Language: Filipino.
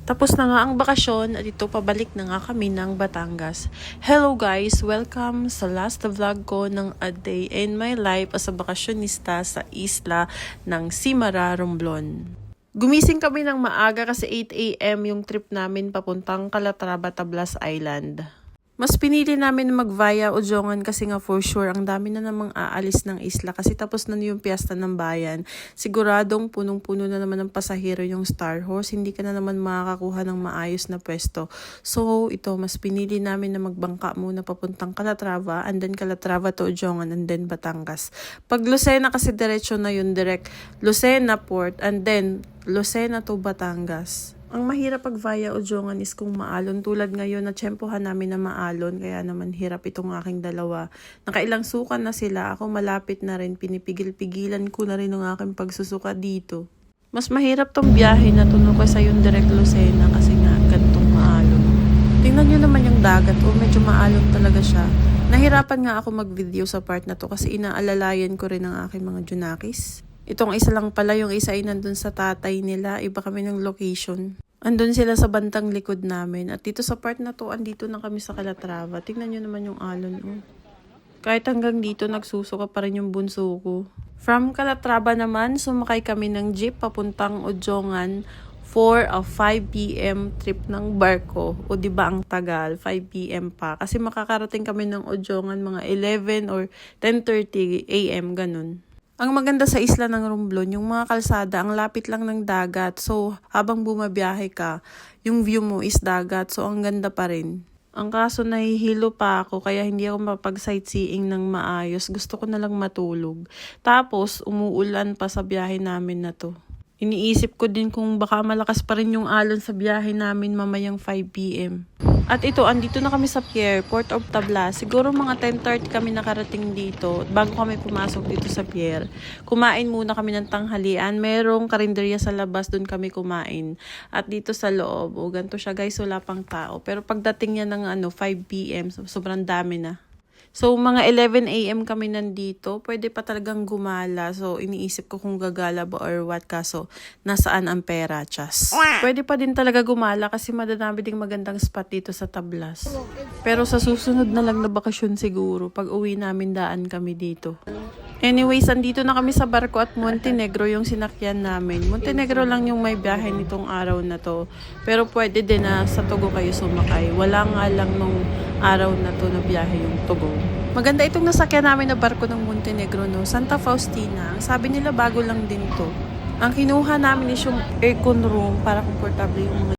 Tapos na nga ang bakasyon at ito pabalik na nga kami ng Batangas. Hello guys! Welcome sa last vlog ko ng A Day in My Life as a bakasyonista sa isla ng Simara, Romblon. Gumising kami ng maaga kasi 8 AM yung trip namin papuntang Calatrava, Tablas Island. Mas pinili namin mag-via Ujongan kasi nga for sure ang dami na namang aalis ng isla kasi tapos na yung piyesta ng bayan. Siguradong punong-puno na naman ng pasahero yung Star Horse, hindi ka na naman makakakuha ng maayos na pwesto. So ito, mas pinili namin na magbangka muna papuntang Calatrava and then Calatrava to Ujongan and then Batangas. Pag Lucena kasi diretso na yun, direct Lucena Port and then Lucena to Batangas. Ang mahirap pag via Ujongan is kung maalon. Tulad ngayon, natsyempohan namin na maalon. Kaya naman hirap itong aking dalawa. Nakailang sukan na sila. Ako malapit na rin. Pinipigil-pigilan ko na rin ang aking pagsusuka dito. Mas mahirap tong biyahe na to kaysa yung direct Lucena kasi nga gantong maalon. Tingnan nyo naman yung dagat. Medyo maalon talaga siya. Nahirapan nga ako mag-video sa part na to kasi inaalalayan ko rin ang aking mga junakis. Itong isa lang pala, yung isa ay nandun sa tatay nila. Iba kami ng location. Andun sila sa bantang likod namin. At dito sa part na to, andito na kami sa Calatrava. Tingnan nyo naman yung alon. Kahit hanggang dito, nagsusuka pa rin yung bunso ko. From Calatrava naman, sumakay kami ng jeep papuntang Ujongan for a 5 PM trip ng barko. O diba ang tagal? 5 PM pa. Kasi makakarating kami ng Ujongan mga 11 or 10:30 AM, ganun. Ang maganda sa isla ng Romblon, yung mga kalsada, ang lapit lang ng dagat. So, habang bumabiyahe ka, yung view mo is dagat. So, ang ganda pa rin. Ang kaso, nahihilo pa ako, kaya hindi ako mapag-sightseeing ng maayos. Gusto ko na lang matulog. Tapos, umuulan pa sa biyahe namin na to. Iniisip ko din kung baka malakas pa rin yung alon sa biyahe namin mamayang 5 PM. At ito, andito na kami sa pier, Port of Tablas. Siguro mga 10:30 kami nakarating dito. Bago kami pumasok dito sa pier, kumain muna kami ng tanghalian. Merong karinderya sa labas, dun kami kumain. At dito sa loob, ganito siya guys, wala pang tao. Pero pagdating niya ng 5 PM, sobrang dami na. So, mga 11 AM kami nandito. Pwede pa talagang gumala. So, iniisip ko kung gagala ba or what. Kaso, nasaan ang pera, chas. Pwede pa din talaga gumala kasi madadami ding magandang spot dito sa Tablas. Pero sa susunod na lang na bakasyon siguro, pag uwi namin daan kami dito. Anyways, andito na kami sa barko at Montenegro yung sinakyan namin. Montenegro lang yung may biyahe nitong araw na to. Pero pwede din na sa Togo kayo sumakay. Wala nga lang nung araw na to na biyahe yung Togo. Maganda itong nasakyan namin na barko ng Montenegro, no? Santa Faustina. Ang sabi nila bago lang din to. Ang kinuha namin is yung aircon room para komportable yung mga